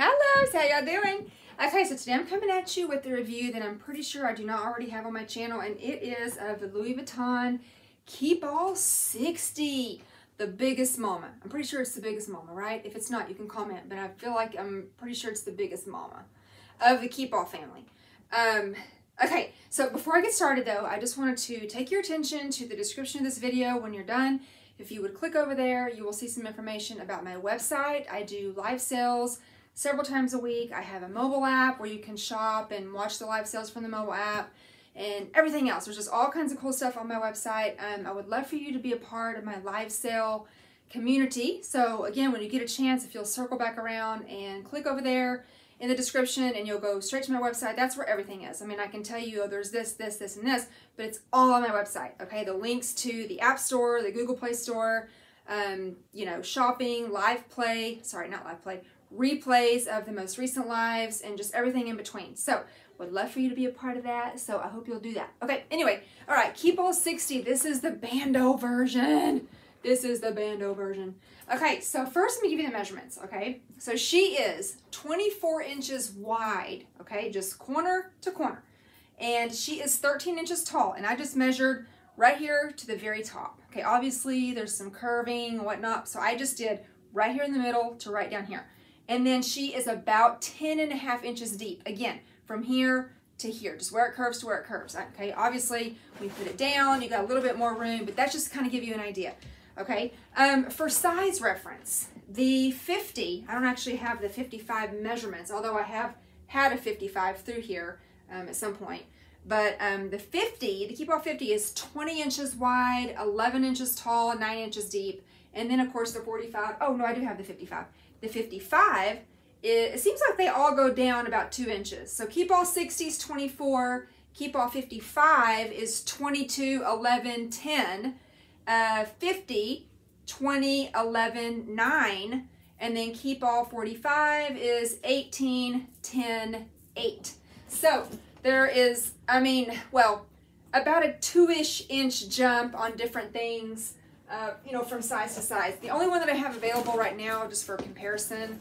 Hello, how y'all doing? Okay, so today I'm coming at you with a review that I'm pretty sure I do not already have on my channel, and it is of the Louis Vuitton Keepall 60, the biggest mama. I'm pretty sure it's the biggest mama, right? If it's not, you can comment, but I feel like I'm pretty sure it's the biggest mama of the Keepall family. Okay, so before I get started though, I just wanted to take your attention to the description of this video. When you're done, if you would click over there, you will see some information about my website. I do live sales several times a week. I have a mobile app where you can shop and watch the live sales from the mobile app and everything else. There's just all kinds of cool stuff on my website. I would love for you to be a part of my live sale community. So again, when you get a chance, if you'll circle back around and click over there in the description and you'll go straight to my website, that's where everything is. I mean, I can tell you, oh, there's this, this, this, and this, but it's all on my website, okay? The links to the App Store, the Google Play Store, you know, shopping, live play, sorry, not live play, replays of the most recent lives, and just everything in between. So would love for you to be a part of that, so I hope you'll do that. Okay, anyway, all right, Keepall 60, this is the bandeau version. This is the bandeau version. Okay, so first let me give you the measurements, okay? So she is 24 inches wide, okay, just corner to corner. And she is 13 inches tall, and I just measured right here to the very top. Okay, obviously there's some curving and whatnot, so I just did right here in the middle to right down here. And then she is about 10.5 inches deep, again, from here to here, just where it curves to where it curves. Okay, obviously when you put it down, you got a little bit more room, but that's just to kind of give you an idea. Okay, for size reference, the 50, I don't actually have the 55 measurements, although I have had a 55 through here at some point. But the 50, the Keepall 50 is 20 inches wide, 11 inches tall, 9 inches deep. And then of course the 45, oh no, I do have the 55. The 55, it seems like they all go down about 2 inches. So Keepall 60 is 24, Keepall 55 is 22, 11, 10. 50, 20, 11, 9, and then Keepall 45 is 18, 10, 8. So there is, I mean, well, about a 2-ish inch jump on different things, you know, from size to size. The only one that I have available right now, just for comparison,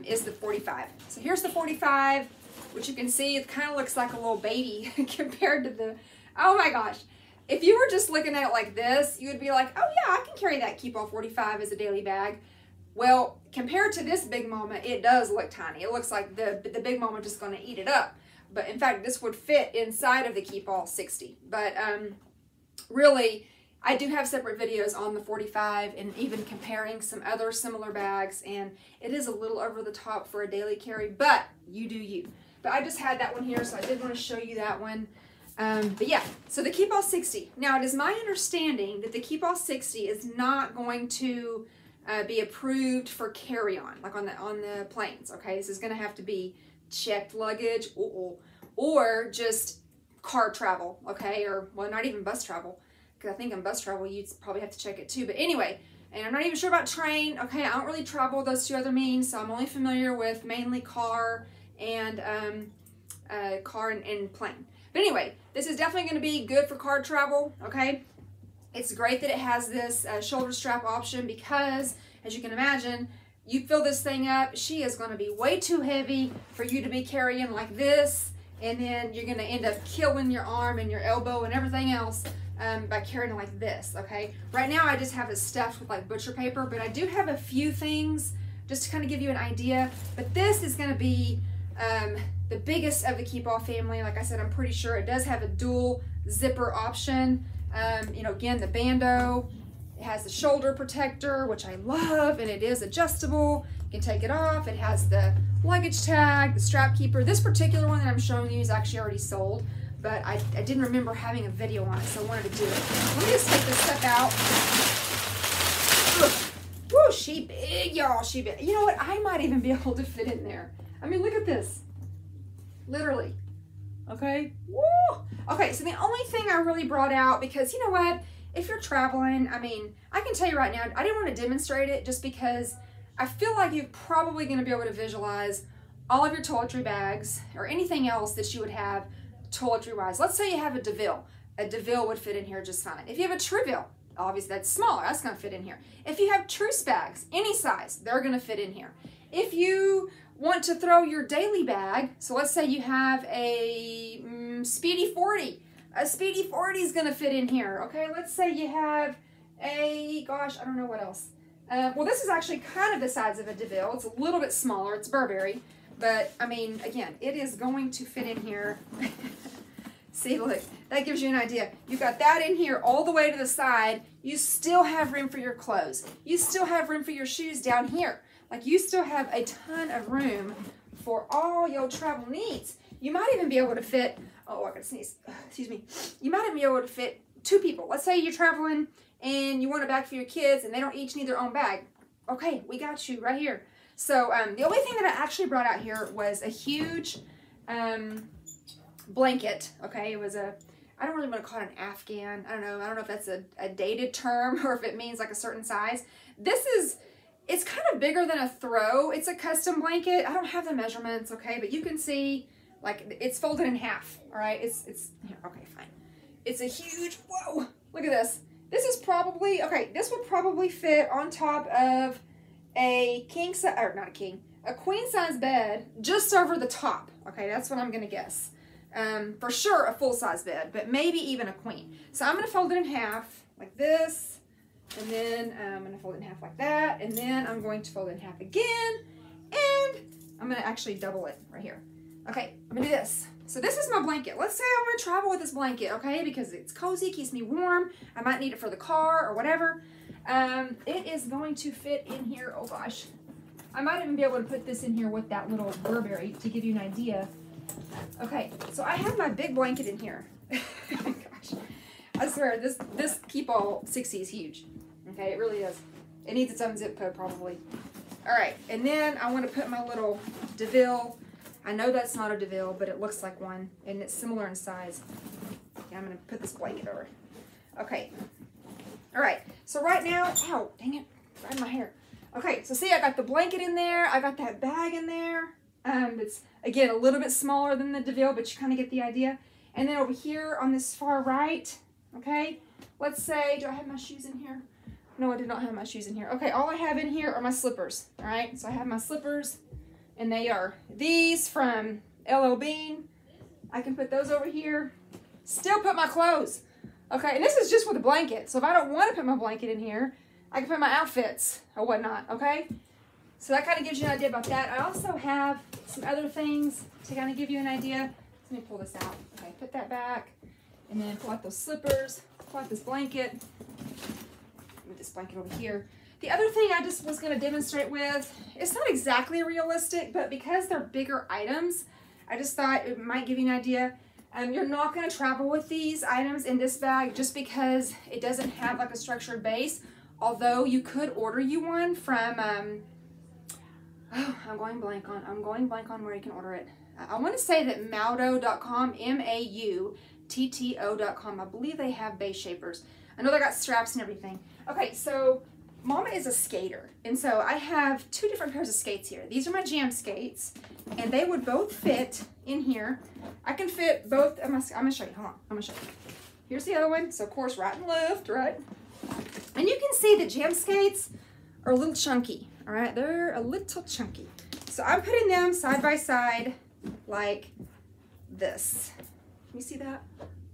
is the 45. So here's the 45, which you can see, it kind of looks like a little baby compared to the, oh my gosh. If you were just looking at it like this, you would be like, oh yeah, I can carry that Keepall 45 as a daily bag. Well, compared to this big mama, it does look tiny. It looks like the big mama just gonna eat it up. But in fact, this would fit inside of the Keepall 60. But really, I do have separate videos on the 45 and even comparing some other similar bags, and it is a little over the top for a daily carry, but you do you. But I just had that one here, so I did want to show you that one. But yeah, so the Keepall 60. Now, it is my understanding that the Keepall 60 is not going to be approved for carry-on, like on the planes, okay? This is going to have to be checked luggage or just car travel, okay? Or, well, not even bus travel, because I think on bus travel, you'd probably have to check it too. But anyway, and I'm not even sure about train, okay? I don't really travel those two other means, so I'm only familiar with mainly car and plane. But anyway, this is definitely going to be good for car travel, okay? It's great that it has this shoulder strap option because, as you can imagine, you fill this thing up, she is going to be way too heavy for you to be carrying like this, and then you're going to end up killing your arm and your elbow and everything else by carrying it like this, okay? Right now, I just have it stuffed with like butcher paper, but I do have a few things just to kind of give you an idea, but this is going to be the biggest of the Keepall family. Like I said, I'm pretty sure it does have a dual zipper option. You know, again, the bandeau, it has the shoulder protector, which I love, and it is adjustable. You can take it off. It has the luggage tag, the strap keeper. This particular one that I'm showing you is actually already sold, but I didn't remember having a video on it, so I wanted to do it. Let me just take this stuff out. Ugh. Woo, she big, y'all, she big. You know what? I might even be able to fit in there. I mean, look at this. Literally. Okay. Woo! Okay, so the only thing I really brought out, because you know what? If you're traveling, I mean, I can tell you right now, I didn't want to demonstrate it just because I feel like you're probably going to be able to visualize all of your toiletry bags or anything else that you would have toiletry-wise. Let's say you have a DeVille. A DeVille would fit in here just fine. If you have a Treville, obviously that's smaller, that's going to fit in here. If you have truce bags, any size, they're going to fit in here. If you want to throw your daily bag, so let's say you have a Speedy 40. A Speedy 40 is going to fit in here, okay? Let's say you have a, gosh, I don't know what else. Well, this is actually kind of the size of a DeVille. It's a little bit smaller. It's Burberry. But, I mean, again, it is going to fit in here. See, look, that gives you an idea. You've got that in here all the way to the side. You still have room for your clothes. You still have room for your shoes down here. Like, you still have a ton of room for all your travel needs. You might even be able to fit, oh, I gotta sneeze, excuse me. You might even be able to fit 2 people. Let's say you're traveling and you want a bag for your kids and they don't each need their own bag. Okay, we got you right here. So the only thing that I actually brought out here was a huge blanket. Okay, it was a, I don't really want to call it an Afghan. I don't know if that's a dated term or if it means like a certain size. This is, it's kind of bigger than a throw. It's a custom blanket. I don't have the measurements, okay, but you can see like it's folded in half. All right, it's here. Okay, fine. It's a huge, whoa, look at this. This is probably, okay, this would probably fit on top of a king size, or not a king, a queen size bed just over the top. Okay, that's what I'm gonna guess. For sure a full size bed, but maybe even a queen. So I'm gonna fold it in half like this, and then I'm gonna fold it in half like that, and then I'm going to fold it in half again, and I'm gonna actually double it right here. Okay, I'm gonna do this. So this is my blanket. Let's say I want to travel with this blanket, okay, because it's cozy, keeps me warm. I might need it for the car or whatever. It is going to fit in here. Oh gosh, I might even be able to put this in here with that little Burberry to give you an idea. Okay, so I have my big blanket in here. Gosh, I swear this Keepall 60 is huge. Okay, it really is. It needs its own zip code probably. All right, and then I want to put my little DeVille. I know that's not a DeVille, but it looks like one, and it's similar in size. Okay, I'm going to put this blanket over. Okay. All right. So right now, ow, dang it, right in my hair. Okay, so see, I got the blanket in there. I got that bag in there. It's, again, a little bit smaller than the DeVille, but you kind of get the idea. And then over here on this far right, okay, let's say, do I have my shoes in here? No, I did not have my shoes in here. Okay, all I have in here are my slippers, all right? So I have my slippers. And they are these from LL Bean. I can put those over here. Still put my clothes. Okay, and this is just with a blanket. So if I don't want to put my blanket in here, I can put my outfits or whatnot, okay? So that kind of gives you an idea about that. I also have some other things to kind of give you an idea. Let me pull this out. Okay, put that back. And then pull out those slippers. Pull out this blanket. Move this blanket over here. The other thing I just was going to demonstrate with, it's not exactly realistic, but because they're bigger items, I just thought it might give you an idea. You're not going to travel with these items in this bag just because it doesn't have like a structured base, although you could order you one from, oh, I'm going blank on where you can order it. I want to say that Mauto.com, M-A-U-T-T-O.com, I believe they have base shapers. I know they got straps and everything. Okay, so Mama is a skater, and so I have 2 different pairs of skates here. These are my jam skates, and they would both fit in here. I can fit both of my, I'm going to show you, hold on, I'm going to show you. Here's the other one, so of course right and left, right? And you can see the jam skates are a little chunky, all right? They're a little chunky. So I'm putting them side by side like this. Can you see that?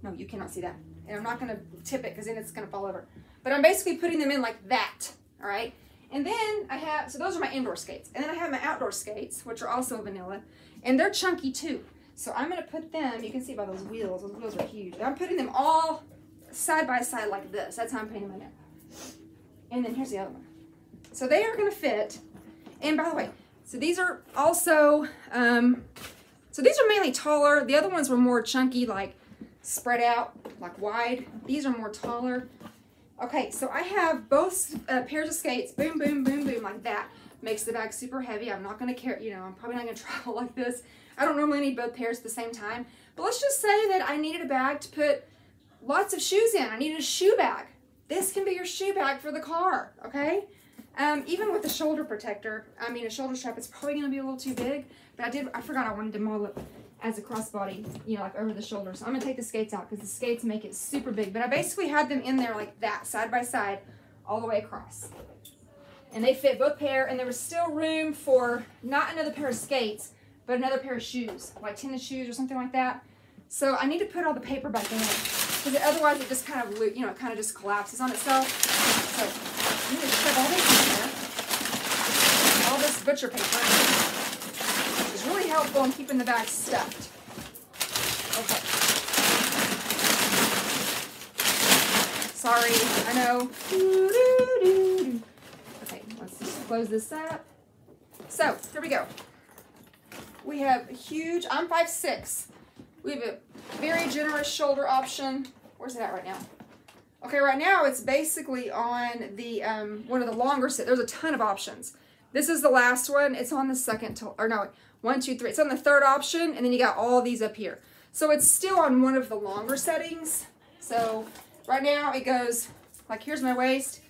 No, you cannot see that. And I'm not going to tip it because then it's going to fall over. But I'm basically putting them in like that. All right, and then I have, so those are my indoor skates. And then I have my outdoor skates, which are also vanilla, and they're chunky too. So I'm gonna put them, you can see by those wheels are huge. I'm putting them all side by side like this. That's how I'm putting them in there. And then here's the other one. So they are gonna fit, and by the way, so these are also, so these are mainly taller. The other ones were more chunky, like spread out, like wide. These are more taller. Okay, so I have both pairs of skates, boom, boom, boom, boom, like that. Makes the bag super heavy. I'm not going to carry, you know, I'm probably not going to travel like this. I don't normally need both pairs at the same time. But let's just say that I needed a bag to put lots of shoes in. I needed a shoe bag. This can be your shoe bag for the car, okay? Even with a shoulder protector, I mean a shoulder strap, it's probably going to be a little too big. But I forgot I wanted to model it as a crossbody, you know, like over the shoulder. So I'm gonna take the skates out because the skates make it super big. But I basically had them in there like that, side by side, all the way across. And they fit both pair, and there was still room for not another pair of skates, but another pair of shoes, like tennis shoes or something like that. So I need to put all the paper back in, because otherwise it just kind of, you know, it kind of just collapses on itself. So I'm going to shove all this in there, all this butcher paper, which is really helpful in keeping the bag stuffed. Okay. Sorry, I know. Okay, let's just close this up. So, here we go. We have a huge, I'm 5'6". We have a very generous shoulder option. Where's it at right now? Okay, right now it's basically on the, one of the longer set. There's a ton of options. This is the last one. It's on the second, or no, 1, 2, 3. It's on the third option, and then you got all these up here. So it's still on one of the longer settings. So right now it goes, like here's my waist,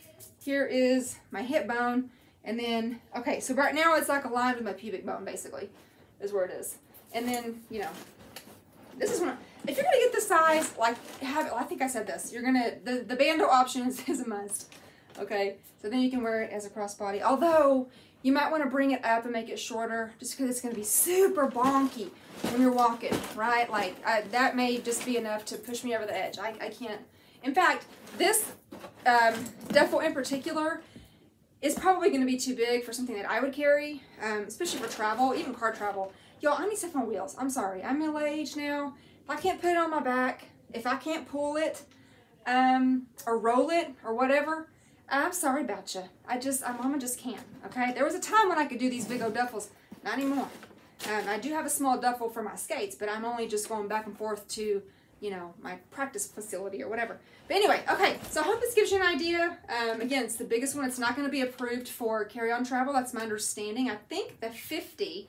here is my hip bone, and then, okay, so right now it's like aligned with my pubic bone, basically, is where it is. And then, you know, this is when, if you're gonna get this size, like, I think I said this, you're gonna, the bandeau option is a must, okay? So then you can wear it as a crossbody, although you might wanna bring it up and make it shorter, just because it's gonna be super bonky when you're walking, right? Like, that may just be enough to push me over the edge. I can't. In fact, this duffel in particular is probably going to be too big for something that I would carry, especially for travel, even car travel. Y'all, I need stuff on wheels. I'm sorry. I'm middle-aged now. If I can't put it on my back, if I can't pull it, or roll it, or whatever, I'm sorry about you. Mama just can't, okay? There was a time when I could do these big old duffels. Not anymore. I do have a small duffel for my skates, but I'm only just going back and forth to, you know, my practice facility or whatever. But anyway, okay, so I hope this gives you an idea. Again, it's the biggest one. It's not going to be approved for carry-on travel. That's my understanding. I think the 50,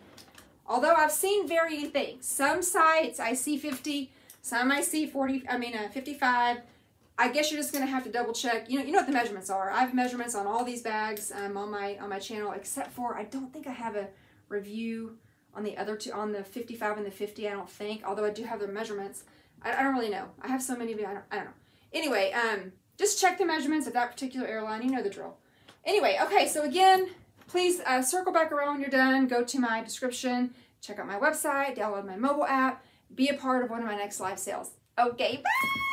although I've seen varying things. Some sites I see 50, some I see 55. I guess you're just going to have to double check. You know what the measurements are. I have measurements on all these bags on my channel, except for I don't think I have a review on the other two, on the 55 and the 50, I don't think, although I do have the measurements. I don't really know. I have so many, but I don't know. Anyway, just check the measurements of that particular airline. You know the drill. Anyway, okay, so again, please circle back around when you're done. Go to my description, check out my website, download my mobile app, be a part of one of my next live sales. Okay, bye!